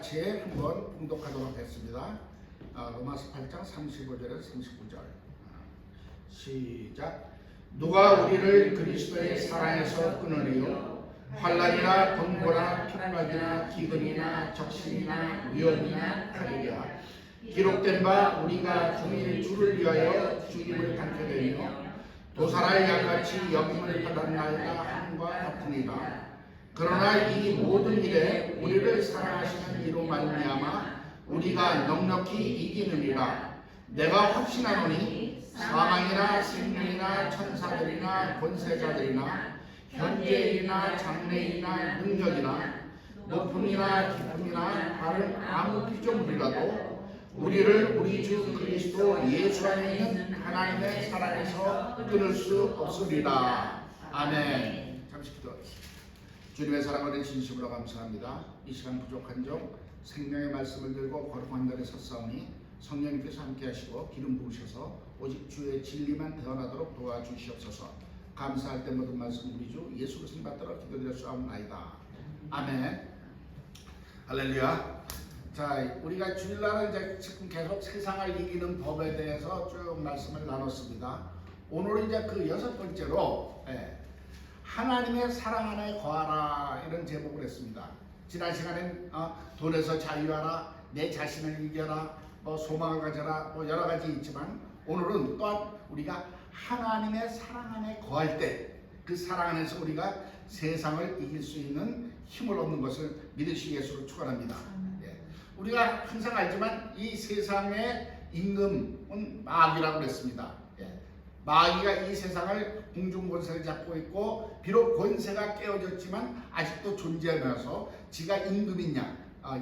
같이 한번 봉독하도록 하겠습니다. 로마서 8장 35절에서 39절. 시작. 누가 우리를 그리스도의 사랑에서 끊으리요? 환난이나 번거나 핍박이나 기근이나 적신이나 위험이나 칼이랴. 기록된 바 우리가 종일 주를 위하여 죽임을 당케 되며 도살할 양같이 여김을 받았나이다 함과 같으니라. 그러나 이 모든 일에 우리를 사랑하시는 이로 말미암아 우리가 넉넉히 이기느니라. 내가 확신하노니 사망이나 생명이나 천사들이나 권세자들이나 현재이나 장래이나 능력이나 높음이나 깊음이나 다른 아무 피조물이라도 우리를 우리 주 그리스도 예수 안에 있는 하나님의 사랑에서 끊을 수 없으리라. 아멘. 잠시 기도하겠습니다. 주님의 사랑을 진심으로 감사합니다. 이 시간 부족한 종 생명의 말씀을 들고 거룩한 날에 섰사오니 성령님께서 함께 하시고 기름 부으셔서 오직 주의 진리만 드러나도록 도와주시옵소서. 감사할 때 모든 말씀 우리 주 예수 그리스도 받도록 기도드렸사옵나이다. 아멘. 할렐루야. 자, 우리가 주일날은 이제 지금 계속 세상을 이기는 법에 대해서 쭉 말씀을 나눴습니다. 오늘은 이제 그 6번째로 하나님의 사랑 안에 거하라 이런 제목을 했습니다. 지난 시간엔 돈에서 자유하라, 내 자신을 이겨라, 소망을 가져라, 여러 가지 있지만 오늘은 또한 우리가 하나님의 사랑 안에 거할 때 그 사랑 안에서 우리가 세상을 이길 수 있는 힘을 얻는 것을 믿으시 예수로 축원합니다. 우리가 항상 알지만 이 세상의 임금은 마귀라고 그랬습니다. 마귀가 이 세상을 공중권세를 잡고 있고 비록 권세가 깨어졌지만 아직도 존재하면서 지가 임금이냐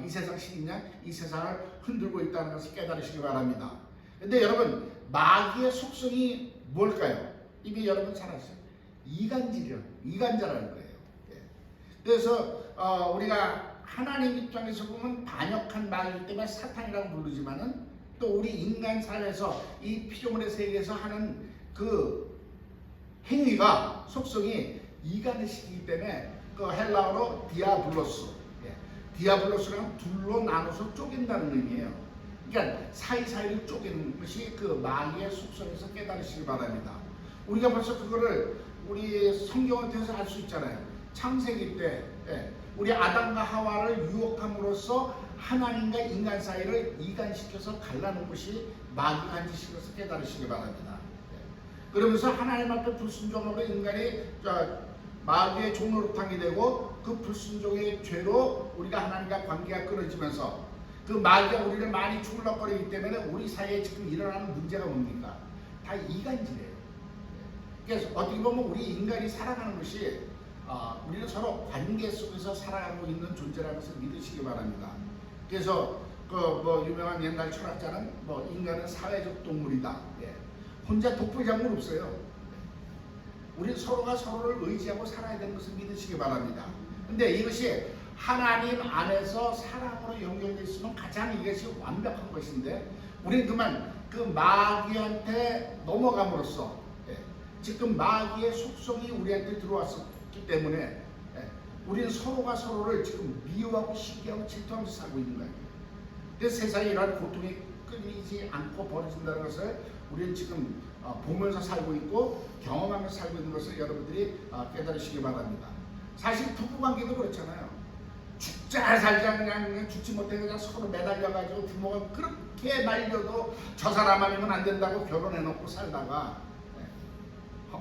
이 세상 신이냐 이 세상을 흔들고 있다는 것을 깨달으시기 바랍니다. 근데 여러분 마귀의 속성이 뭘까요? 이미 여러분 잘 아시죠? 이간자라는 거예요. 그래서 우리가 하나님 입장에서 보면 반역한 마귀이기 때문에 사탄이라고 부르지만은 또 우리 인간 사회에서 이 피조물의 세계에서 하는 그 행위가 속성이 이간의 식이기 때문에 그 헬라어로 디아블로스, 디아블로스랑 둘로 나눠서 쪼갠다는 의미예요. 그러니까 사이사이를 쪼개는 것이 그 마귀의 속성에서 깨달으시기 바랍니다. 우리가 벌써 그거를 우리 성경을 통해서 알 수 있잖아요. 창세기 때 우리 아담과 하와를 유혹함으로써 하나님과 인간 사이를 이간시켜서 갈라놓은 것이 마귀가 한 짓인 것을 깨달으시기 바랍니다. 그러면서 하나님 앞에 불순종함으로 인간이 마귀의 종노릇하게 되고 그 불순종의 죄로 우리가 하나님과 관계가 끊어지면서 그 마귀가 우리를 많이 죽을럭거리기 때문에 우리 사이에 지금 일어나는 문제가 뭡니까? 다 이간질이에요. 그래서 어떻게 보면 우리 인간이 살아가는 것이 우리는 서로 관계 속에서 살아가고 있는 존재라는 것을 믿으시기 바랍니다. 그래서 유명한 옛날 철학자는 인간은 사회적 동물이다. 혼자 독불장군 없어요. 우리 서로가 서로를 의지하고 살아야 되는 것을 믿으시기 바랍니다. 근데 이것이 하나님 안에서 사랑으로 연결되어 있으면 가장 이것이 완벽한 것인데 우리는 그만 그 마귀한테 넘어감으로써 지금 마귀의 속성이 우리한테 들어왔었기 때문에 우리는 서로가 서로를 지금 미워하고 시기하고 질투하면서 살고 있는 거예요. 그래서 세상에 이러한 고통이 끊이지 않고 벌어진다는 것을 우리는 지금 보면서 살고 있고 경험하면서 살고 있는 것을 여러분들이 깨달으시기 바랍니다. 사실 부부관계도 그렇잖아요. 죽자 살자 그냥 죽지 못해 그냥 서로 매달려가지고 부모가 그렇게 말려도 저 사람 아니면 안 된다고 결혼해놓고 살다가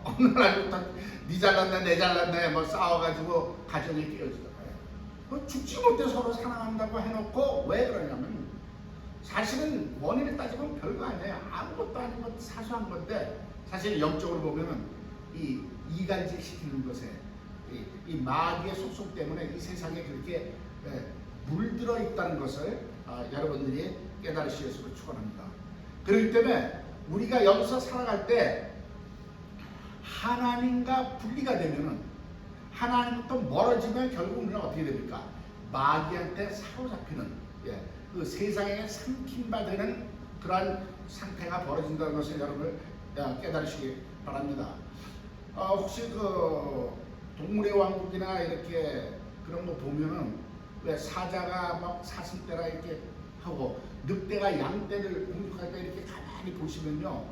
어느 날부터 니 잘났네 내 잘났네 싸워가지고 가정이 깨어지더라고요. 죽지 못해 서로 사랑한다고 해놓고 왜 그러냐면 사실은 원인을 따지면 별거 아니에요. 아무것도 아닌 것 사소한 건데 사실 영적으로 보면은 이 이간질 시키는 것에 이 마귀의 속성 때문에 이 세상에 그렇게 물들어 있다는 것을 여러분들이 깨달으시기를 축원합니다. 그렇기 때문에 우리가 여기서 살아갈 때 하나님과 분리가 되면은 하나님부터 멀어지면 결국 우리는 어떻게 됩니까? 마귀한테 사로잡히는 그 세상에 삼킴받는 그러한 상태가 벌어진다는 것을 여러분 깨달으시기 바랍니다. 혹시 그 동물의 왕국이나 이렇게 그런 거 보면은 왜 사자가 막 사슴떼라 이렇게 하고 늑대가 양떼를 공격할 때 이렇게 가만히 보시면요,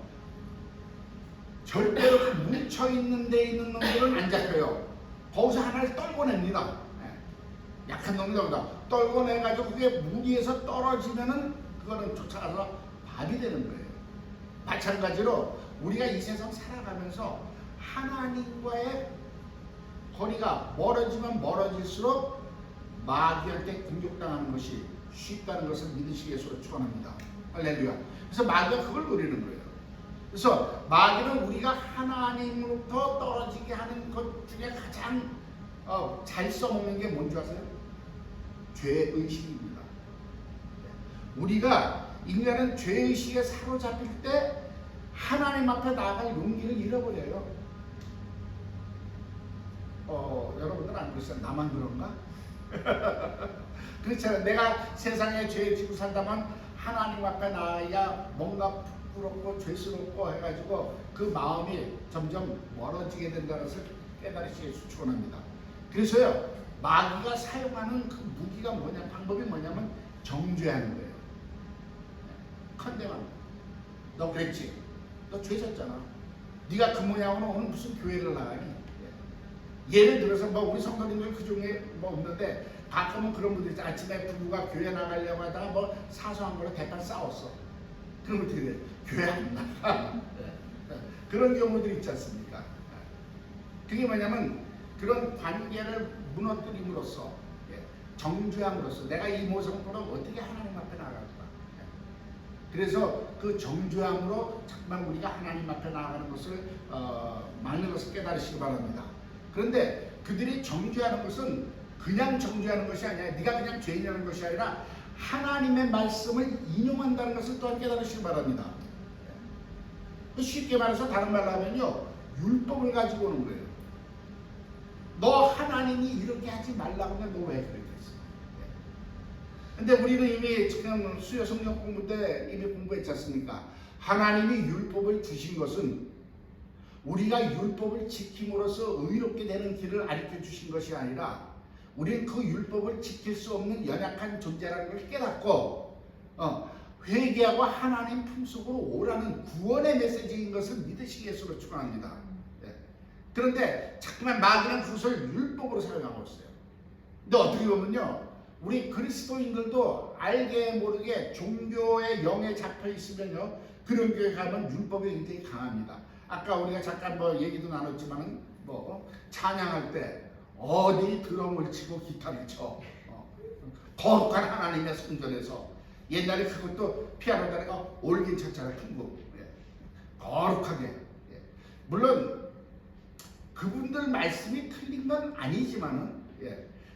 절대로 뭉쳐 있는 데 있는 놈들은 안 잡혀요. 거기서 하나를 떨궈냅니다. 약한 놈이 나온다. 떨궈내가지고 그게 무리에서 떨어지면은 그거는 쫓아가서 밥이 되는 거예요. 마찬가지로 우리가 이 세상 살아가면서 하나님과의 거리가 멀어지면 멀어질수록 마귀한테 공격당하는 것이 쉽다는 것을 믿으시기 위해서 축원합니다. 할렐루야. 그래서 마귀가 그걸 노리는 거예요. 그래서 마귀는 우리가 하나님으로부터 떨어지게 하는 것 중에 가장 잘 써먹는 게 뭔지 아세요? 죄의식입니다. 우리가 인간은 죄의식에 사로잡힐 때 하나님 앞에 나아갈 용기를 잃어버려요. 여러분들은 안 그러세요? 나만 그런가? 그렇잖아요. 내가 세상에 죄를 지고 살다만 하나님 앞에 나아야 뭔가 부끄럽고 죄스럽고 해가지고 그 마음이 점점 멀어지게 된다는 것을 깨달으시기에 축원합니다. 그래서요, 마귀가 사용하는 그 무기가 뭐냐, 방법이 뭐냐면 정죄하는 거예요. 컨데만. 너 그랬지? 너 죄 졌잖아. 네가 그 모양으로 오늘 무슨 교회를 나가니? 예를 들어서 뭐 우리 성도님들 그 중에 뭐 없는데 가끔은 그런 분들 있죠. 아침에 부부가 교회 나가려고 하다가 뭐 사소한 거로 대판 싸웠어. 그럼 어떻게 돼? 교회 안 나가. 그런 경우들이 있지 않습니까? 그게 뭐냐면 그런 관계를 무너뜨림으로써, 정죄함으로써 내가 이 모성으로 어떻게 하나님 앞에 나갈까? 그래서 그 정죄함으로 정말 우리가 하나님 앞에 나아가는 것을 많은 것을 깨달으시기 바랍니다. 그런데 그들이 정죄하는 것은 그냥 정죄하는 것이 아니라 네가 그냥 죄인이라는 것이 아니라 하나님의 말씀을 인용한다는 것을 또한 깨달으시기 바랍니다. 쉽게 말해서 다른 말로 하면요, 율법을 가지고 오는 거예요. 너 하나님이 이렇게 하지 말라고 하면 너 왜 그렇게 했어? 근데 우리는 이미 지금 수요 성경 공부 때 이미 공부했지 않습니까? 하나님이 율법을 주신 것은 우리가 율법을 지킴으로써 의롭게 되는 길을 알려 주신 것이 아니라 우리는 그 율법을 지킬 수 없는 연약한 존재라는 걸 깨닫고 회개하고 하나님 품속으로 오라는 구원의 메시지인 것을 믿으시기 위해서 축원합니다. 그런데 자꾸만 마귀는 그것을 율법으로 사용하고 있어요. 근데 어떻게 보면요, 우리 그리스도인들도 알게 모르게 종교의 영에 잡혀 있으면요, 그런 교회 가면 율법이 굉장히 강합니다. 아까 우리가 잠깐 뭐 얘기도 나눴지만은 뭐 찬양할 때 어디 드럼을 치고 기타를 쳐, 거룩한 하나님의 성전에서. 옛날에 그것도 피아노다가 올긴 쳤잖아요. 큰 거. 거룩하게. 물론 그분들 말씀이 틀린 건 아니지만은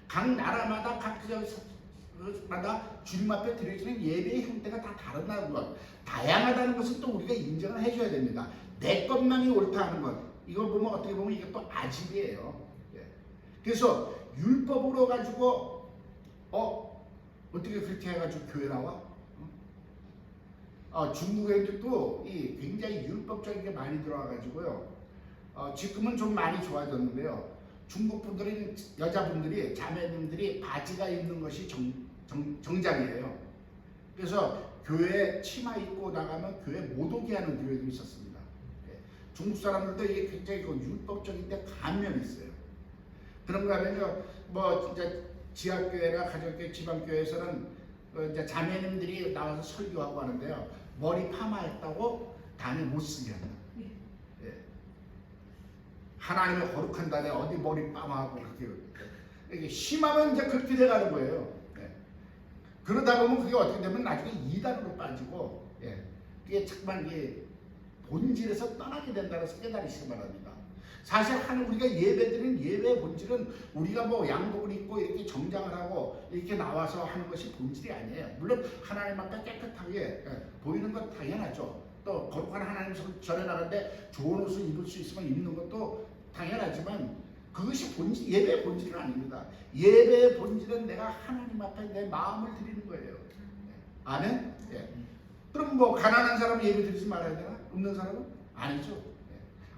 각 나라마다 각 지역마다 주님 앞에 드려지는 예배의 형태가 다 다르다는 것, 다양하다는 것은 또 우리가 인정을 해줘야 됩니다. 내 것만이 옳다 하는 것, 이걸 보면 어떻게 보면 이게 또 아집이에요. 그래서 율법으로 가지고 어떻게 그렇게 해가지고 교회 나와? 중국에도 이 굉장히 율법적인 게 많이 들어와가지고요. 지금은 좀 많이 좋아졌는데요. 중국 분들은 여자분들이, 자매님들이 바지가 입는 것이 정장이에요. 그래서 교회에 치마 입고 나가면 교회 못 오게 하는 교회도 있었습니다. 중국 사람들도 이게 굉장히 율법적인데 감명이 있어요. 그런가 하면요, 뭐 이제 지하교회나 가정교회, 지방교회에서는 이제 자매님들이 나와서 설교하고 하는데요, 머리 파마했다고 단에 못 쓰게 한다. 하나님의 거룩한 달에 어디 머리 파마하고 그렇게 이게 심하면 이제 그렇게 돼가는 거예요. 그러다 보면 그게 어떻게 되면 나중에 이단으로 빠지고, 그게 정말 이게 본질에서 떠나게 된다는 것을 깨달으시기 바랍니다. 사실 우리가 예배드리는 예배의 본질은 우리가 뭐 양복을 입고 이렇게 정장을 하고 이렇게 나와서 하는 것이 본질이 아니에요. 물론 하나님 앞에 깨끗하게 보이는 건 당연하죠. 또 거룩한 하나님 전에 나가는데 좋은 옷을 입을 수 있으면 입는 것도 당연하지만 그것이 예배의 본질은 아닙니다. 예배의 본질은 내가 하나님 앞에 내 마음을 드리는 거예요. 아멘? 그럼 뭐 가난한 사람은 예배 드리지 말아야 되나? 없는 사람은? 아니죠.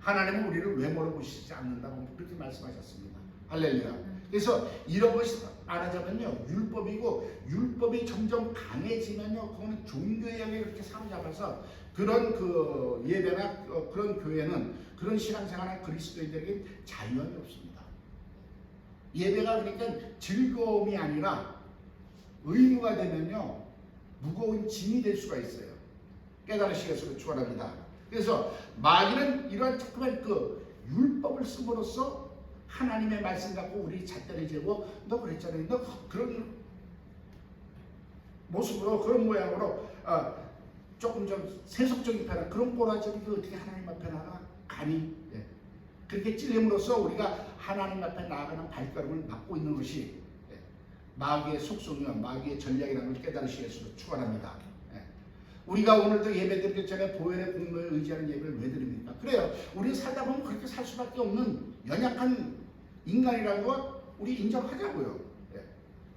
하나님은 우리를 외모로 보시지 않는다고 그렇게 말씀하셨습니다. 할렐루야. 그래서 이런 것이 말하자면요, 율법이고, 율법이 점점 강해지면요, 그거는 종교의 영에 그렇게 사로잡아서 그런 그 예배나 그런 교회는, 그런 신앙생활한 그리스도인들에게 자유함이 없습니다. 예배가 그러니까 즐거움이 아니라 의무가 되면요, 무거운 짐이 될 수가 있어요. 깨달으시겠으면 축원합니다. 그래서 마귀는 이러한 자꾸만 그 율법을 씀으로써 하나님의 말씀 갖고 우리 잣대를 재고, 너 그랬잖아요, 너 그런 모습으로, 그런 모양으로 조금 좀 세속적인 편한 그런 꼬라지를 어떻게 하나님 앞에 나가 감히, 예. 그렇게 찔림으로써 우리가 하나님 앞에 나아가는 발걸음을 막고 있는 것이, 예, 마귀의 속성이와 마귀의 전략이라는 걸 깨달으시겠으면 축원합니다. 예. 우리가 오늘도 예배드리기 전에 보혈의 공로에 의지하는 예배를 왜 드립니까? 그래요. 우리 살다 보면 그렇게 살 수밖에 없는 연약한 인간이라는 거 우리 인정하자고요. 예.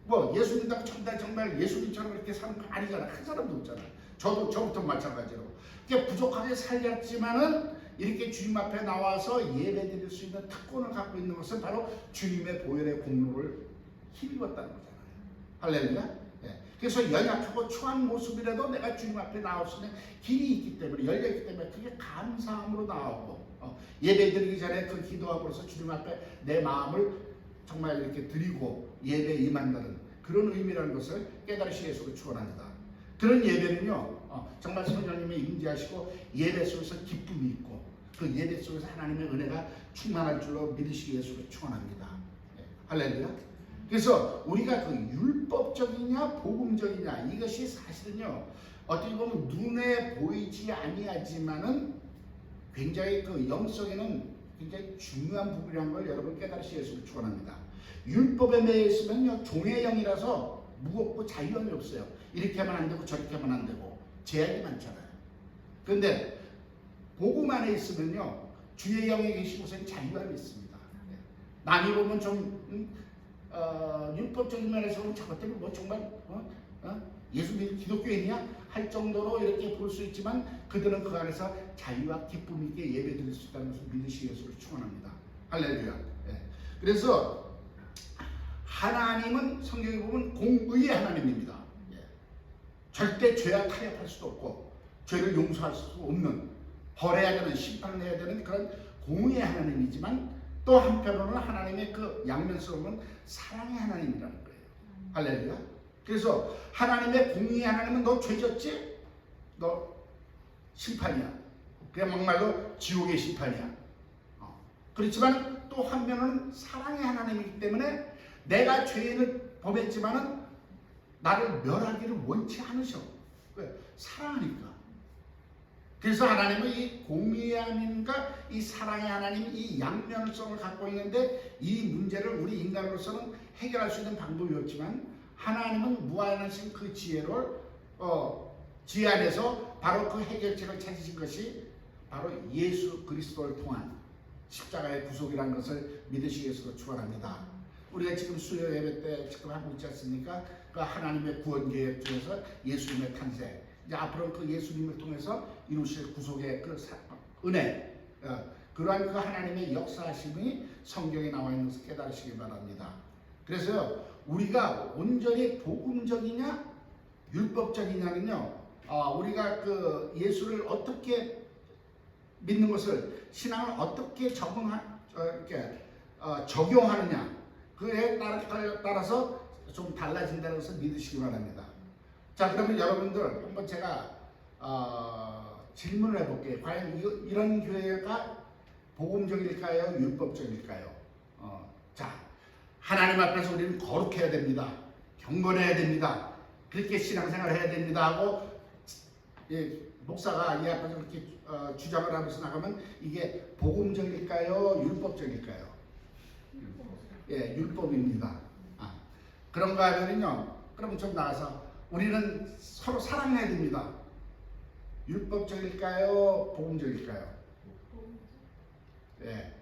뭐 예수 믿다고 정말 예수님처럼 그렇게 사는 거 아니잖아. 한 사람도 없잖아. 저부터 마찬가지로. 이렇게 부족하게 살렸지만은 이렇게 주님 앞에 나와서 예배드릴 수 있는 특권을 갖고 있는 것은 바로 주님의 보혈의 공로를 힘입었다는 거잖아요. 할렐루야. 예. 그래서 연약하고 추한 모습이라도 내가 주님 앞에 나올 수 있는 길이 있기 때문에, 열려있기 때문에 그게 감사함으로 나오고, 예배드리기 전에 그 기도함으로써 주님 앞에 내 마음을 정말 이렇게 드리고 예배에 임한다는 그런 의미라는 것을 깨달으시겠으면 축원합니다. 그런 예배는요, 정말 성령님이 임재하시고 예배 속에서 기쁨이 있고, 그 예배 속에서 하나님의 은혜가 충만할 줄로 믿으시겠으면 축원합니다. 예. 할렐루야. 그래서 우리가 그 율법적이냐 복음적이냐, 이것이 사실은요, 어떻게 보면 눈에 보이지 아니하지만은 굉장히 그 영성에는 굉장히 중요한 부분이라는 걸 여러분 깨달으시겠으면 축원합니다. 율법에 매여 있으면요, 종의 영이라서 무겁고 자유함이 없어요. 이렇게 하면 안 되고 저렇게 하면 안 되고 제약이 많잖아요. 그런데 복음 안에 있으면요, 주의 영에 계신 곳에는 자유함이 있습니다. 남이 보면 좀 율법적인 면에서 보면 저것 때문에 뭐 정말 예수 믿는 기독교인이야? 할 정도로 이렇게 볼 수 있지만 그들은 그 안에서 자유와 기쁨 있게 예배 드릴 수 있다는 것을 믿으시겠으면 축원합니다. 할렐루야. 예. 그래서 하나님은 성경에 보면 공의의 하나님입니다. 예. 절대 죄와 타협할 수도 없고 죄를 용서할 수 없는, 벌해야 되는, 심판을 해야 되는 그런 공의의 하나님이지만, 또 한편으로는 하나님의 그 양면성은 사랑의 하나님이라는 거예요. 할렐루야. 그래서 하나님의 공의의 하나님은 너 죄졌지? 너 심판이야. 그냥 막말로 지옥의 심판이야. 그렇지만 또 한면은 사랑의 하나님이기 때문에 내가 죄인을 범했지만은 나를 멸하기를 원치 않으셔. 왜? 사랑하니까. 그래서 하나님은 이 공의의 하나님과 이 사랑의 하나님, 이 양면성을 갖고 있는데, 이 문제를 우리 인간으로서는 해결할 수 있는 방법이 없지만 하나님은 무한하신 그 지혜를 지혜 안에서 바로 그 해결책을 찾으신 것이 바로 예수 그리스도를 통한 십자가의 구속이라는 것을 믿으시겠으면 축원합니다. 우리가 지금 수요 예배 때 지금 하고 있지 않습니까? 그 하나님의 구원 계획 중에서 예수님의 탄생, 이제 앞으로 그 예수님을 통해서 이루실 구속의 그 은혜, 그러한 그 하나님의 역사하심이 성경에 나와 있는 것을 깨달으시기 바랍니다. 그래서 우리가 온전히 복음적이냐 율법적이냐는요, 우리가 그 예수를 어떻게 믿는 것을, 신앙을 어떻게 적용하느냐, 그에 따라서 좀 달라진다는 것을 믿으시기 바랍니다. 자, 그러면 여러분들 한번 제가 질문을 해볼게요. 과연 이런 교회가 복음적일까요? 율법적일까요? 자, 하나님 앞에서 우리는 거룩해야 됩니다. 경건해야 됩니다. 그렇게 신앙생활 해야 됩니다 하고, 예, 목사가 이 앞에서 그렇게 주장을 하면서 나가면 이게 복음적일까요? 율법적일까요? 예, 율법입니다. 그런가 하면요, 그럼 좀 나가서 우리는 서로 사랑해야 됩니다. 율법적일까요? 복음적일까요? 예.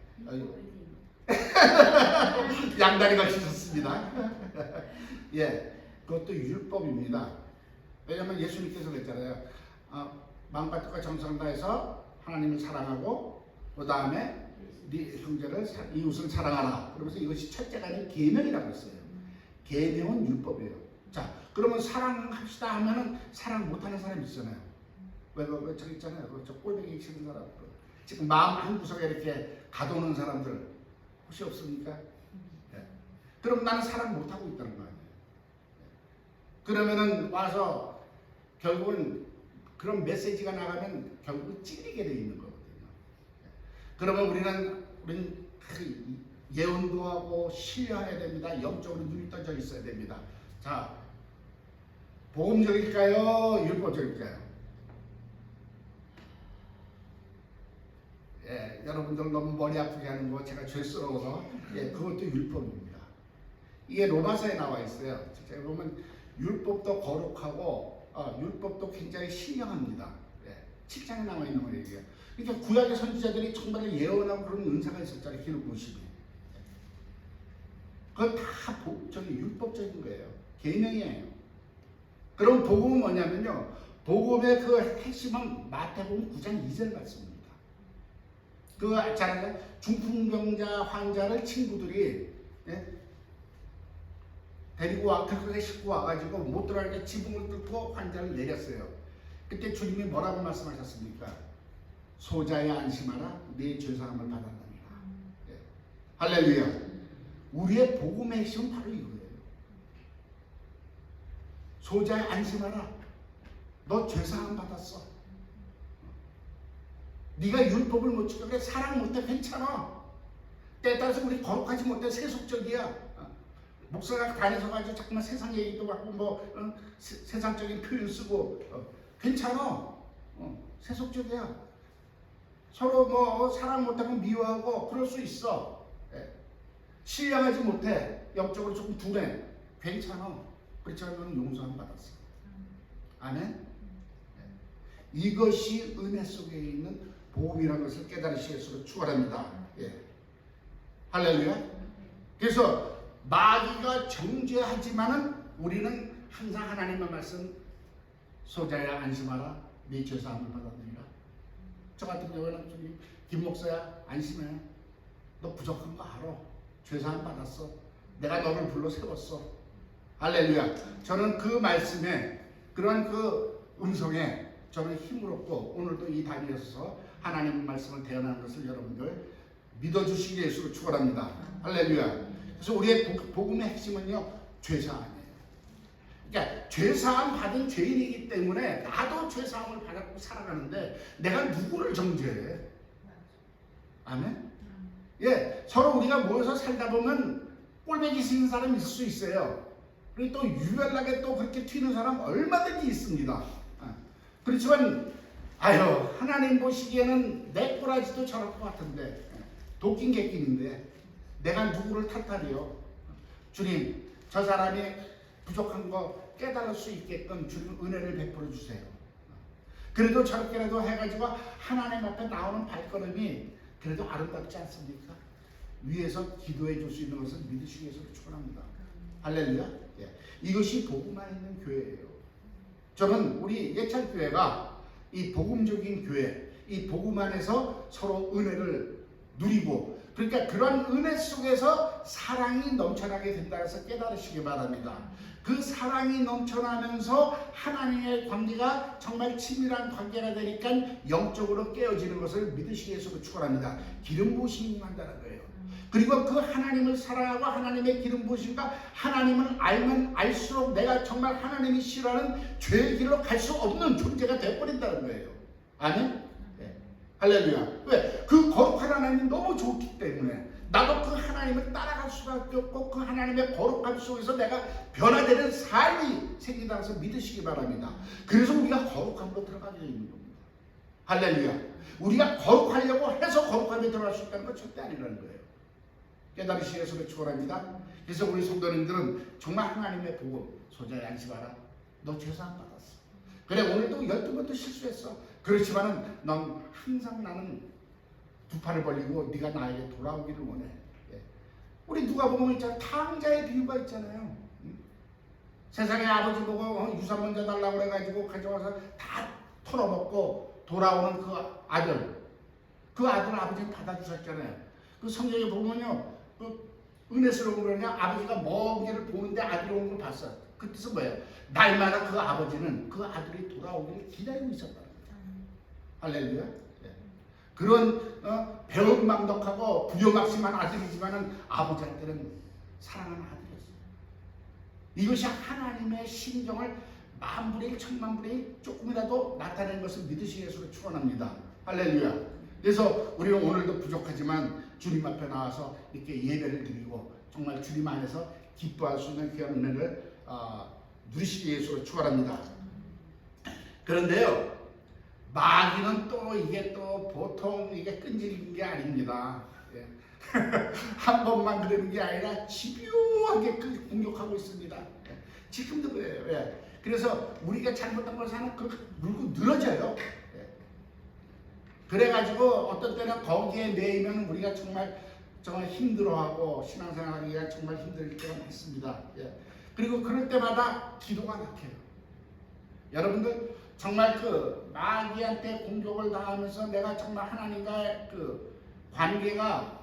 양다리 걸치셨습니다. 예, 그것도 율법입니다. 왜냐하면 예수님께서 그랬잖아요. 마음과 뜻과 정성을 다해서 하나님을 사랑하고, 그 다음에 네 형제를 이웃을 사랑하라. 그러면서 이것이 첫째가 아닌 계명이라고 했어요. 계명은 율법이에요. 자, 그러면 사랑합시다 하면은 사랑 못하는 사람이 있잖아요. 왜 저기 있잖아요. 저 꼴보기 싫은 사람. 지금 마음 한 구석에 이렇게 가둬놓은 사람들 혹시 없습니까? 네. 그럼 나는 사랑 못하고 있다는 거 아니에요. 그러면은 와서 결국은 그런 메시지가 나가면 결국 찔리게 돼 있는 거거든요. 그러면 우리는 예언도 하고 신뢰해야 됩니다. 영적으로 눈이 떠져 있어야 됩니다. 자, 복음적일까요? 율법적일까요? 예, 여러분들 너무 머리 아프게 하는 거 제가 죄스러워서 그것도 율법입니다. 이게 로마서에 나와 있어요. 제가 보면 율법도 거룩하고 율법도 굉장히 신령합니다. 7장에 나와 있는 거예요. 그러니까 구약의 선지자들이 정말 예언하고 그런 은사가 있었잖아요. 기록 90이. 그건 다 율법적인 거예요. 계명이에요. 그럼 복음은 뭐냐면요. 복음의 그 핵심은 마태복음 9장 2절 말씀입니다. 그거 알잖아요. 중풍병자 환자를 친구들이 데리고 그렇게 싣고 와가지고 못 들어가니까 지붕을 뚫고 환자를 내렸어요. 그때 주님이 뭐라고 말씀하셨습니까? 소자야 안심하라, 네 죄사함을 받았느니라. 할렐루야. 우리의 복음의 핵심은 바로 이거예요. 소자야 안심하라, 너 죄사함 받았어. 네가 율법을 못 지켜 그래 사랑 못해 괜찮아. 때에 따라서 우리 거룩하지 못해 세속적이야. 목사가 다녀서 가지고 자꾸만 세상 얘기도 하고 세상적인 표현 쓰고 괜찮아. 세속적이야. 서로 사랑 못하고 미워하고 그럴 수 있어. 신령하지 못해. 영적으로 조금 둔해. 괜찮아. 그렇지만 너는 용서함 받았어. 아멘. 이것이 은혜 속에 있는 복음이라는 것을 깨달으시겠으로 축원합니다. 할렐루야. 그래서 마귀가 정죄하지만은 우리는 항상 하나님의 말씀 소자야 안심하라 네 죄사함을 받았느니라. 저 같은 경우는 주님 김 목사야 안심해. 너 부족한 거 알아. 죄사함 받았어. 내가 너를 불러 세웠어. 할렐루야. 저는 그 말씀에 그러한 그 음성에 저는 힘을 얻고 오늘도 이 단위에 서서 하나님의 말씀을 대언하는 것을 여러분들 믿어주시기 예수로 축원합니다. 할렐루야. 그래서 우리의 복음의 핵심은요 죄사함이에요. 그러니까 죄사함 받은 죄인이기 때문에 나도 죄사함을 받고 살아가는데 내가 누구를 정죄해? 아멘. 서로 우리가 모여서 살다 보면 꼴배기 싫은 사람이 있을 수 있어요. 그리고 또 유별나게 또 그렇게 튀는 사람 얼마든지 있습니다. 그렇지만 하나님 보시기에는 내 꼬라지도 저럴 것 같은데 도끼인 객끼인데 내가 누구를 탓하리요? 주님, 저 사람이 부족한 거 깨달을 수 있게끔 주님 은혜를 베풀어 주세요. 그래도 저렇게라도 해가지고 하나님 앞에 나오는 발걸음이 그래도 아름답지 않습니까? 위에서 기도해 줄 수 있는 것을 믿으시기 위해서 축원합니다. 할렐루야. 이것이 복음 안에 있는 교회예요. 저는 우리 예찬교회가 이 복음적인 교회, 이 복음 안에서 서로 은혜를 누리고 그러니까 그런 은혜 속에서 사랑이 넘쳐나게 된다 해서 깨달으시기 바랍니다. 그 사랑이 넘쳐나면서 하나님의 관계가 정말 친밀한 관계가 되니까 영적으로 깨어지는 것을 믿으시기 위해서 축원합니다. 기름 부으심이 한다는 거예요. 그리고 그 하나님을 사랑하고 하나님의 기름 부으심과 하나님을 알면 알수록 내가 정말 하나님이 싫어하는 죄의 길로 갈 수 없는 존재가 되어버린다는 거예요. 아멘? 할렐루야. 왜? 그 거룩한 하나님이 너무 좋기 때문에 나도 그 하나님을 따라갈 수밖에 없고 그 하나님의 거룩함 속에서 내가 변화되는 삶이 생긴다고 해서 믿으시기 바랍니다. 그래서 우리가 거룩함으로 들어가게 되는 겁니다. 할렐루야. 우리가 거룩하려고 해서 거룩함에 들어갈 수 있다는 건 절대 아니라는 거예요. 깨달으시기 위해서 축원합니다. 그래서 우리 성도님들은 정말 하나님의 복음 소자에 안심하라. 너 죄사함 받았어. 그래 오늘도 12번도 실수했어. 그렇지만은 넌 항상 나는 두 팔을 벌리고 네가 나에게 돌아오기를 원해. 우리 누가 보면 있잖아. 탕자의 비유가 있잖아요. 세상에 아버지 보고 유산 먼저 달라고 그래가지고 가져와서 다 털어먹고 돌아오는 그 아들. 그 아들을 아버지는 받아주셨잖아요. 그 성경에 보면요, 그 은혜스러운 거냐, 아버지가 먼 길을 보는데 아들이 오는 걸 봤어. 그 뜻은 뭐예요? 날마다 그 아버지는 그 아들이 돌아오기를 기다리고 있었다는 거예요. 할렐루야. 예. 그런 배은망덕하고 부여막심한 아들이지만은 아버지한테는 사랑하는 아들이었어요. 이것이 하나님의 심정을 만분의 일, 천만분의 일 조금이라도 나타내는 것을 믿으시기 위해서 축원합니다. 할렐루야. 그래서 우리는 오늘도 부족하지만 주님 앞에 나와서 이렇게 예배를 드리고 정말 주님 안에서 기뻐할 수 있는 귀한 은혜를 누리시기 위해서 축원합니다. 그런데요, 마귀는 또 이게 또 보통 이게 끈질긴 게 아닙니다. 예. 한 번만 그러는 게 아니라 집요하게 공격하고 있습니다. 예. 지금도 그래요. 예. 그래서 우리가 잘못한 걸 사는 그렇게 물고 늘어져요. 예. 그래가지고 어떤 때는 거기에 매이면 우리가 정말 힘들어하고 신앙생활하기가 정말 힘들 때가 많습니다. 예. 그리고 그럴 때마다 기도가 막혀요. 여러분들 정말 그 마귀한테 공격을 당하면서 내가 정말 하나님과의 그 관계가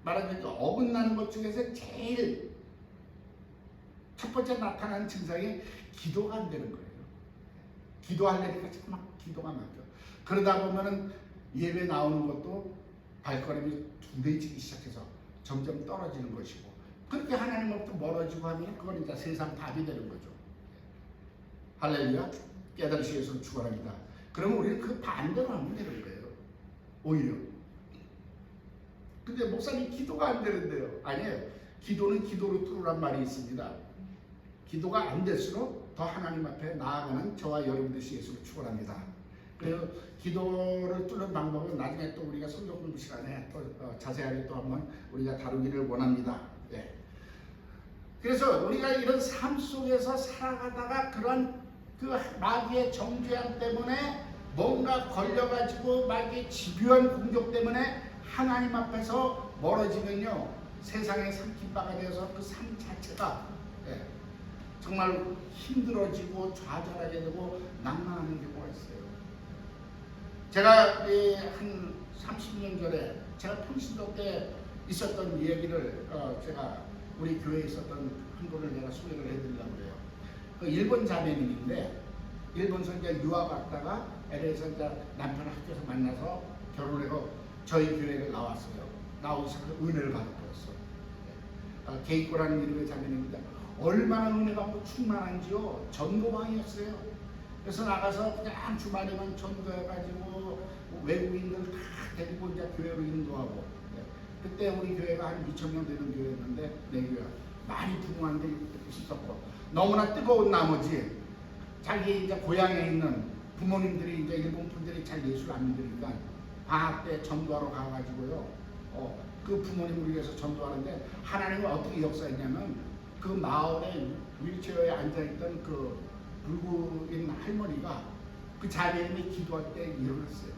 말하자면 어긋나는 것 중에서 제일 첫 번째 나타나는 증상이 기도가 안 되는 거예요. 기도하려니까 자꾸 기도가 막혀. 그러다 보면은 예배 나오는 것도 발걸음이 둔해지기 시작해서 점점 떨어지는 것이고, 그렇게 하나님으로부터 멀어지고 하면 그건 이제 세상 답이 되는 거죠. 할렐루야. 깨달으시기 위해서 축원합니다. 그러면 우리는 그 반대로 하면 되는 거예요. 오히려. 근데 목사님 기도가 안 되는데요. 아니에요. 기도는 기도로 뚫으란 말이 있습니다. 기도가 안 될수록 더 하나님 앞에 나아가는 저와 여러분 되시기 위해서 축원합니다. 그래서 기도를 뚫는 방법은 나중에 또 우리가 성경 공부 시간에 또 자세하게 또 한번 우리가 다루기를 원합니다. 예. 그래서 우리가 이런 삶 속에서 살아가다가 그런 그 마귀의 정죄함 때문에 뭔가 걸려가지고 마귀의 집요한 공격 때문에 하나님 앞에서 멀어지면요, 세상의 삼킴바가 되어서 그 삶 자체가 정말 힘들어지고 좌절하게 되고 낭망하는 경우가 있어요. 제가 한 30년 전에 제가 평신도 때 있었던 얘기를 제가 우리 교회에 있었던 한 분을 내가 소개를 해드리려고 해요. 그 일본 자매님인데 일본에서 이제 유학 왔다가 LA에서 이제 남편을 학교에서 만나서 결혼해서 저희 교회를 나왔어요. 나오셔서 은혜를 받았어요. 게이코라는 이름의 자매님인데 얼마나 은혜 받고 충만한지요. 전도방이었어요. 그래서 나가서 그냥 주말에만 전도해가지고 외국인들 다 데리고 이제 교회로 인도하고. 그때 우리 교회가 한 2,000명 되는 교회였는데 내 교회가 많이 부흥한 데 있었고, 너무나 뜨거운 나머지 자기 이제 고향에 있는 부모님들이 이제 일본 분들이 잘 예수를 안 믿으니까 방학 때 전도하러 가가지고요. 그 부모님을 위해서 전도하는데 하나님은 어떻게 역사했냐면 그 마을에 윌체어에 앉아있던 그 불구인 할머니가 그 자매님이 기도할 때 일어났어요.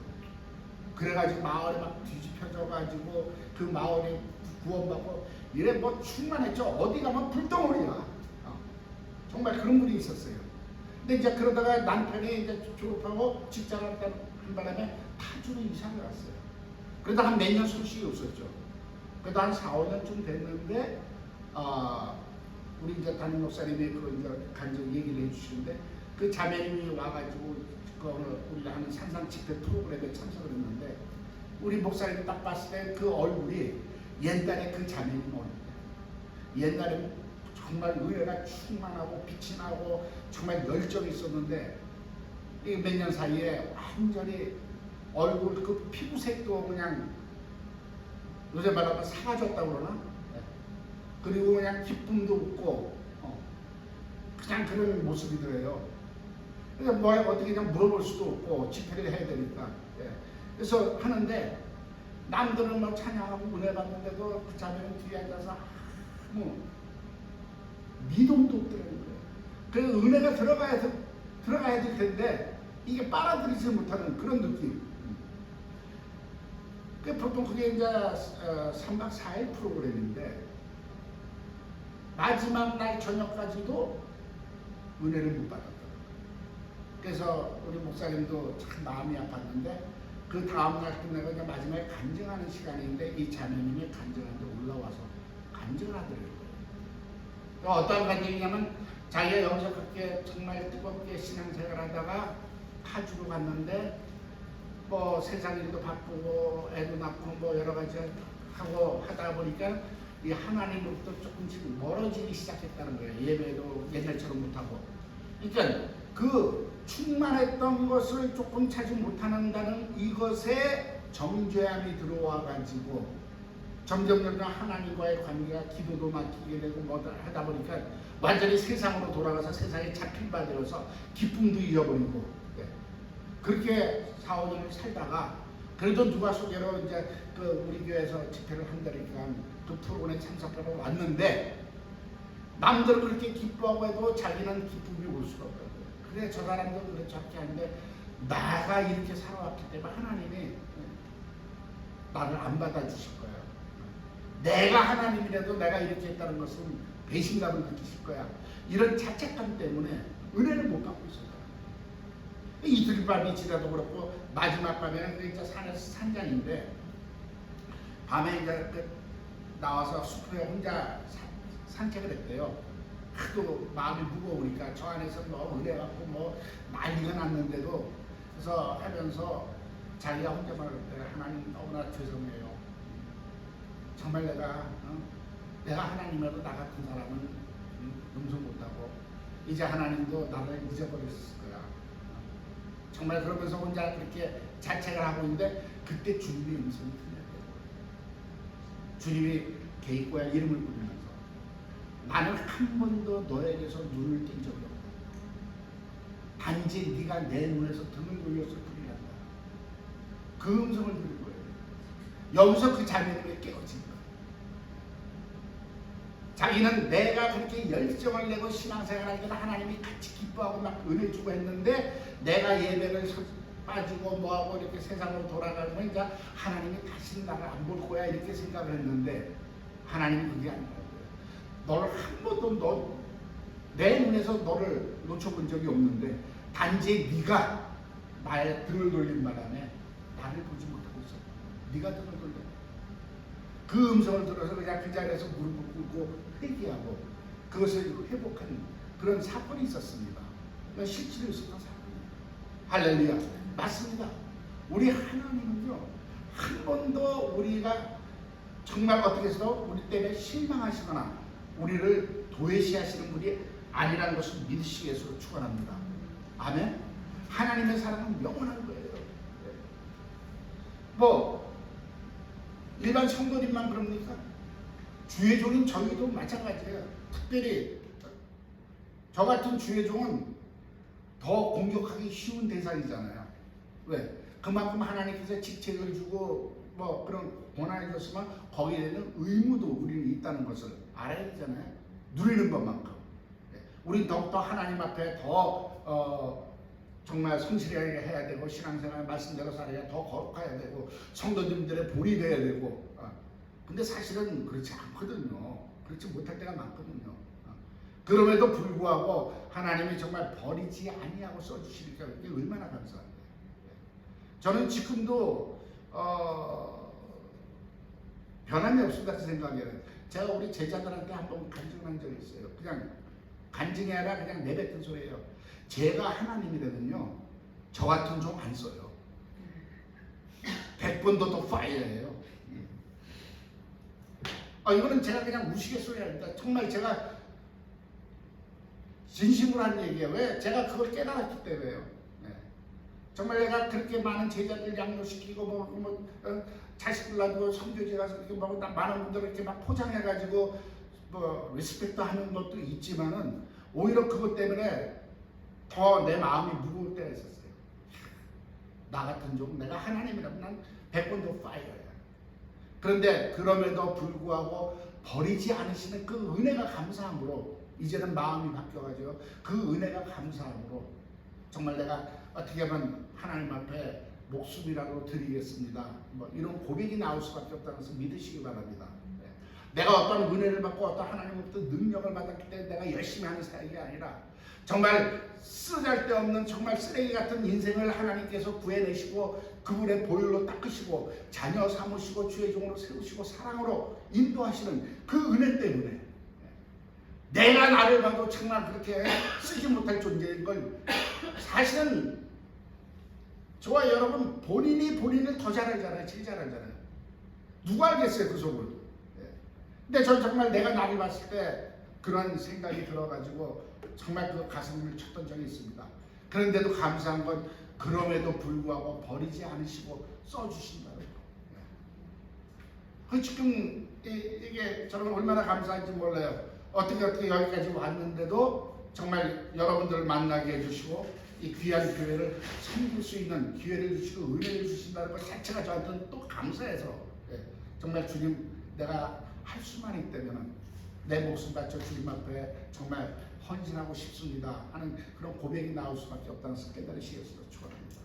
그래가지고 마을에 막 뒤집혀져가지고 그 마을에 구원받고 이래 뭐 충만했죠. 어디 가면 불덩어리야. 정말 그런 분이 있었어요. 근데 이제 그러다가 남편이 이제 졸업하고 직장을 한 바람에 파주로 이사를 갔어요. 그러다 한 몇 년 소식이 없었죠. 그래도 한 4, 5년쯤 됐는데 우리 이제 담임 목사님이 그 이제 간접 얘기를 해주시는데 그 자매님이 와가지고 우리가 하는 산상 집회 프로그램에 참석을 했는데 우리 목사님이 딱 봤을 때 그 얼굴이 옛날에 그 자매님 얼굴이에요. 옛날에 정말 은혜가 충만하고 빛이 나고 정말 열정이 있었는데 이 몇 년 사이에 완전히 얼굴 그 피부색도 그냥 요새 말하면 사라졌다고 그러나? 그리고 그냥 기쁨도 없고 그냥 그런 모습이더래요. 그러니까 뭐 어떻게 그냥 물어볼 수도 없고 집회를 해야 되니까. 그래서 하는데 남들은 막 찬양하고 은혜 받는데도 그 자매는 뒤에 앉아서 아무 미동도 없더라는 거예요. 그래서 은혜가 들어가야 될 텐데 이게 빨아들이지 못하는 그런 느낌. 보통 그게 이제 3박 4일 프로그램인데 마지막 날 저녁까지도 은혜를 못 받았다. 그래서 우리 목사님도 참 마음이 아팠는데 그 다음날 끝내고 이제 마지막에 간증하는 시간인데 이 자매님이 간증하는데 올라와서 간증을 하더래요. 어떠한 간증이냐면 자기가 여기서 그렇게 정말 뜨겁게 신앙생활 하다가 파주로 갔는데 뭐 세상 일도 바쁘고 애도 낳고 뭐 여러 가지 하고 하다 보니까 이 하나님으로부터 조금씩 멀어지기 시작했다는 거예요. 예배도 옛날처럼 못하고. 그러니까 그 충만했던 것을 조금 찾지 못한다는 이것에 정죄함이 들어와 가지고 점점 하나님과의 관계가 기도도 막히게 되고 뭐 하다 보니까 완전히 세상으로 돌아가서 세상에 잡힌 바 되어서 기쁨도 잃어버리고 그렇게 4, 5년을 살다가 그래도 누가 소개로 이제 그 우리 교회에서 집회를 한다니까 그 프로그램에 참석하러 왔는데 남들은 그렇게 기뻐하고 해도 자기는 기쁨이 올 수가 없다고. 그래 저 사람도 그래 저렇게 하는데 나가 이렇게 살아왔기 때문에 하나님이 나를 안 받아주실 거야. 내가 하나님이라도 내가 이렇게 했다는 것은 배신감을 느끼실 거야. 이런 자책감 때문에 은혜를 못 받고 있어요. 이틀 밤이 지나도 그렇고 마지막 밤에는 진짜 산에서 산장인데 밤에 이제 나와서 숲에 혼자 산책을 했대요. 하도 마음이 무거우니까 저 안에서 뭐 은혜 갖고 뭐 난리가 났는데도 그래서 하면서 자기가 혼자 말했대. 하나님 너무나 죄송해요. 정말 내가 하나님이라도 나 같은 사람은 용서 못하고 이제 하나님도 나를 잊어버렸을 거야. 정말 그러면서 혼자 그렇게 자책을 하고 있는데 그때 주님의 음성이 들렸대요. 주님이 개입고야 이름을 부르면서 나는 한 번도 너에게서 눈을 띈 적이 없다. 단지 네가 내 눈에서 등을 돌렸을 뿐이란다. 그 음성을 들은 거예요. 여기서 그 자매님이 깨어진 거예요. 자기는 내가 그렇게 열정을 내고 신앙생활할 때는 하나님이 같이 기뻐하고 막 은혜 주고 했는데 내가 예배를 빠지고 뭐하고 이렇게 세상으로 돌아가면 이제 하나님이 다시는 나를 안 볼 거야 이렇게 생각을 했는데 하나님이 그게 아니라고요. 너를 한 번도 내 눈에서 너를 놓쳐본 적이 없는데 단지 네가 나의 등을 돌린 바람에 나를 보지 못하고 있어. 네가 등을 돌려. 그 음성을 들어서 그냥 그 자리에서 무릎을 꿇고 회개하고 그것을 회복하는 그런 사건이 있었습니다. 실제로 있었던 사건이에요. 할렐루야. 맞습니다. 우리 하나님은요 한 번도 우리가 정말 어떻게 해서 우리 때문에 실망하시거나 우리를 도외시하시는 분이 아니라는 것을 믿으시겠으로 축원합니다. 아멘. 하나님의 사랑은 영원한 거예요. 뭐 일반 성도님만 그럽니까? 주의 종인 저희도 마찬가지예요. 특별히 저 같은 주의 종은 더 공격하기 쉬운 대상이잖아요. 왜? 그만큼 하나님께서 직책을 주고 뭐 그런 권한을 줬으면 거기에 대한 의무도 우리는 있다는 것을 알아야 되잖아요. 누리는 것만큼. 우린 더욱더 하나님 앞에 더 정말 성실하게 해야 되고 신앙생활 말씀대로 살아야 더 거룩해야 되고 성도님들의 본이 돼야 되고 근데 사실은 그렇지 않거든요. 그렇지 못할 때가 많거든요. 그럼에도 불구하고 하나님이 정말 버리지 아니하고 써주시니까 그게 얼마나 감사합니다. 저는 지금도 변함이 없습니다. 그 생각에는 제가 우리 제자들한테 한번 간증한 적이 있어요. 그냥 간증이 아니라 그냥 내뱉은 소리예요. 제가 하나님이라면요 저 같은 종 안 써요. 100번도 더 파이어예요. 이거는 제가 그냥 우스갯소리 합니다. 정말 제가 진심으로 한 얘기예요. 왜? 제가 그걸 깨달았기 때문에요. 네. 정말 내가 그렇게 많은 제자들 양육시키고 자식들 놔두고 선교지 가서 이렇게 많은 분들 이렇게 막 포장해가지고 뭐 리스펙트 하는 것도 있지만은 오히려 그것 때문에 더 내 마음이 무거울 때가 있었어요. 나 같은 종, 내가 하나님이라면 난 100번도 파이어야. 그런데 그럼에도 불구하고 버리지 않으시는 그 은혜가 감사함으로 이제는 마음이 바뀌어가지고 그 은혜가 감사함으로 정말 내가 어떻게 하면 하나님 앞에 목숨이라도 드리겠습니다. 뭐 이런 고백이 나올 수밖에 없다는 것을 믿으시기 바랍니다. 내가 어떤 은혜를 받고 어떤 하나님으로부터 능력을 받았기 때문에 내가 열심히 하는 사역이 아니라 정말 쓰잘데없는 정말 쓰레기 같은 인생을 하나님께서 구해내시고 그분의 보혈로 닦으시고 자녀 삼으시고 주의 종으로 세우시고 사랑으로 인도하시는 그 은혜 때문에 내가 나를 봐도 정말 그렇게 쓰지 못할 존재인 걸 사실은 저와 여러분 본인이 본인을 더 잘 알잖아요. 제일 잘 알잖아요. 누가 알겠어요 그 속을. 근데 전 정말 내가 나를 봤을 때 그런 생각이 들어가지고 정말 그 가슴을 쳤던 적이 있습니다. 그런데도 감사한 건 그럼에도 불구하고 버리지 않으시고 써주신다는 거. 지금 이게 저는 얼마나 감사한지 몰라요. 어떻게 여기까지 왔는데도 정말 여러분들을 만나게 해주시고 이 귀한 교회를 섬길 수 있는 기회를 주시고 은혜를 주신다는 것 자체가 저한테는 또 감사해서 정말 주님 내가 할 수만 있다면 내 목숨 바쳐 주님 앞에 정말 헌신하고 싶습니다 하는 그런 고백이 나올 수밖에 없다는 것을 깨달으시겠어요. 축원합니다.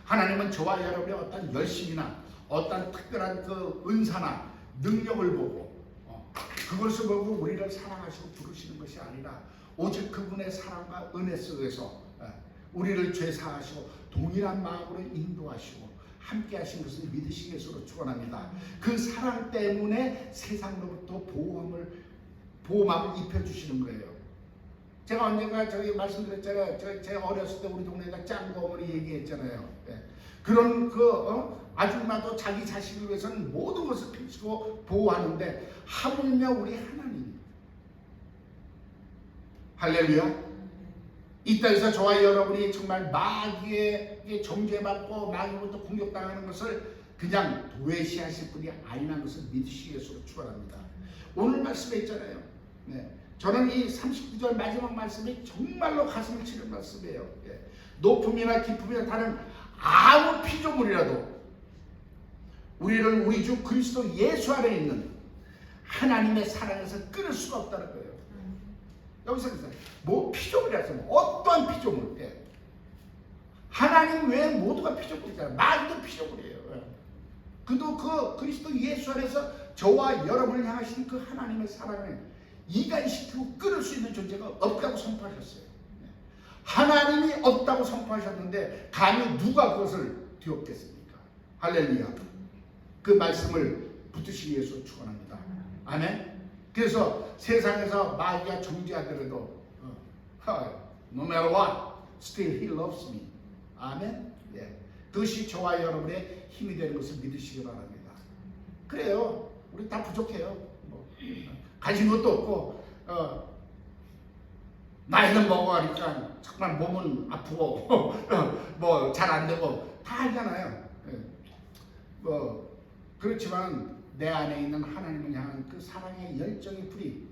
하나님은 저와 여러분의 어떤 열심이나 어떤 특별한 그 은사나 능력을 보고 그것을 보고 우리를 사랑하시고 부르시는 것이 아니라 오직 그분의 사랑과 은혜 속에서 우리를 죄사하시고 동일한 마음으로 인도하시고 함께 하신 것을 믿으시겠으로 축원합니다. 그 사랑 때문에 세상로부터 보호막을 입혀주시는 거예요. 제가 언젠가 저기 말씀드렸잖아요. 제가 어렸을 때 우리 동네가 짱구 어머니 얘기했잖아요. 그런 아줌마도 자기 자식을 위해서는 모든 것을 펼치고 보호하는데 하물며 우리 하나님. 할렐루야. 이 땅에서 저와 여러분이 정말 마귀에게 정죄받고 마귀로부터 공격당하는 것을 그냥 도외시하실 분이 아니라는 것을 믿으시겠으로 축원합니다. 오늘 말씀에 있잖아요. 저는 이 39절 마지막 말씀이 정말로 가슴을 치는 말씀이에요. 높음이나 깊음이나 다른 아무 피조물이라도 우리를 우리 주 그리스도 예수 안에 있는 하나님의 사랑에서 끊을 수가 없다는 거예요. 여기서 뭐 피조물이라서 어떠한 피조물 하나님 외에 모두가 피조물이잖아요. 마귀도 피조물이에요. 그도 그 그리스도 예수 안에서 저와 여러분을 향하신 그 하나님의 사랑을 이간시키고 끊을 수 있는 존재가 없다고 선포하셨어요. 하나님이 없다고 선포하셨는데 감히 누가 그것을 뒤엎겠습니까? 할렐루야. 그 말씀을 붙드시기 위해서 축원합니다. 아멘. 그래서 세상에서 마귀가 정죄하더라도 no matter what, still he loves me. 아멘. 그것이 저와 여러분의 힘이 되는 것을 믿으시기 바랍니다. 그래요. 우리 다 부족해요. 가진 것도 없고 나이는 먹어가니까 정말 몸은 아프고 뭐 잘 안 되고 다 알잖아요. 그렇지만 내 안에 있는 하나님을 향한 그 사랑의 열정의 불이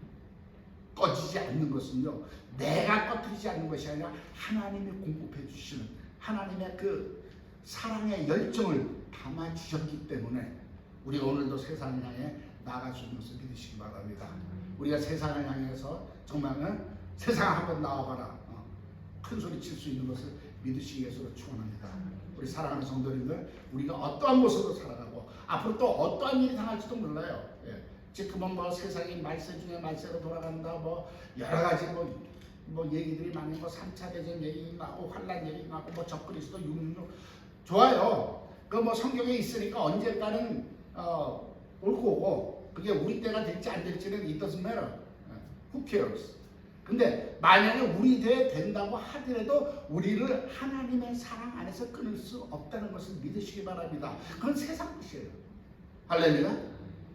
꺼지지 않는 것은요, 내가 꺼뜨리지 않는 것이 아니라 하나님이 공급해 주시는 하나님의 그 사랑의 열정을 담아 주셨기 때문에 우리가 오늘도 세상을 향해 나아갈 수 있는 것을 믿으시기 바랍니다. 우리가 세상을 향해서 정말 세상 한번 나와봐라 큰 소리 칠 수 있는 것을 믿으시기 위해서 축원합니다. 우리 사랑하는 성도님들, 우리가 어떠한 모습으로 살아가고 앞으로 또 어떠한 일이 당할지도 몰라요. 지금은 뭐 세상이 말세 중에 말세로 돌아간다, 뭐 여러 가지 뭐 얘기들이 많이 뭐 3차 대전 얘기 나고 환란 얘기 나고 뭐 적그리스도 666 좋아요. 그 뭐 성경에 있으니까 언젠가는 옳고 오고 그게 우리 때가 될지 안 될지는 it doesn't matter. Who cares? 근데 만약에 우리 때에 된다고 하더라도 우리를 하나님의 사랑 안에서 끊을 수 없다는 것을 믿으시기 바랍니다. 그건 세상 것이에요. 할렐루야.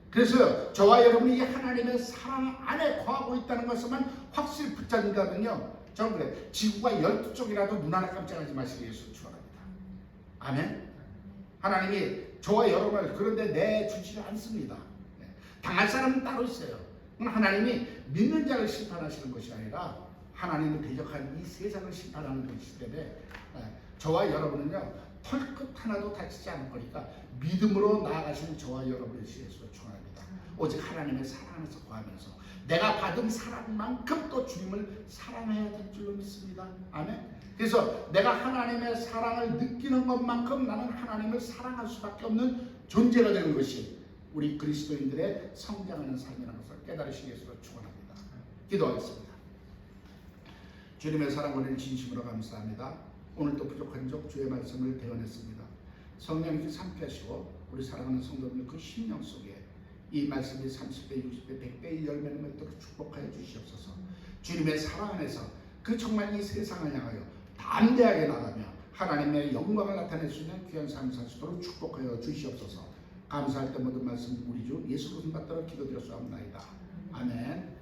그래서 저와 여러분이 이 하나님의 사랑 안에 거하고 있다는 것만 확실히 붙잡는다면요, 저는 그래, 지구가 12쪽이라도 눈 하나 깜짝하지 마시기 위해서 축원합니다. 아멘. 하나님이 저와 여러분을 그런데 내주지 않습니다. 당할 사람은 따로 있어요. 하나님이 믿는 자를 심판하시는 것이 아니라 하나님을 대적한 이 세상을 심판하는 것이기 때문에 저와 여러분은요, 털끝 하나도 다치지 않을 거니까 믿음으로 나아가시는 저와 여러분의 시에서 축원합니다. 오직 하나님의 사랑 안에서 거하면서 내가 받은 사랑만큼 또 주님을 사랑해야 될 줄로 믿습니다. 아멘. 그래서 내가 하나님의 사랑을 느끼는 것만큼 나는 하나님을 사랑할 수밖에 없는 존재가 되는 것이 우리 그리스도인들의 성장하는 삶이라는 것을 깨달으시기 위해서 축원합니다. 기도하겠습니다. 주님의 사랑 은혜를 진심으로 감사합니다. 오늘도 부족한 적 주의 말씀을 대언했습니다. 성령님께서 함께 하시고 우리 사랑하는 성도들 그 심령 속에 이 말씀이 30배, 60배, 100배의 열매를 맺도록 축복하여 주시옵소서. 주님의 사랑 안에서 그 정말 이 세상을 향하여 담대하게 나가며 하나님의 영광을 나타낼 수 있는 귀한 삶을 살 수 있도록 축복하여 주시옵소서. 감사할 때 모든 말씀 우리 주 예수 그리스도 받들어 기도드렸사옵나이다. 아멘.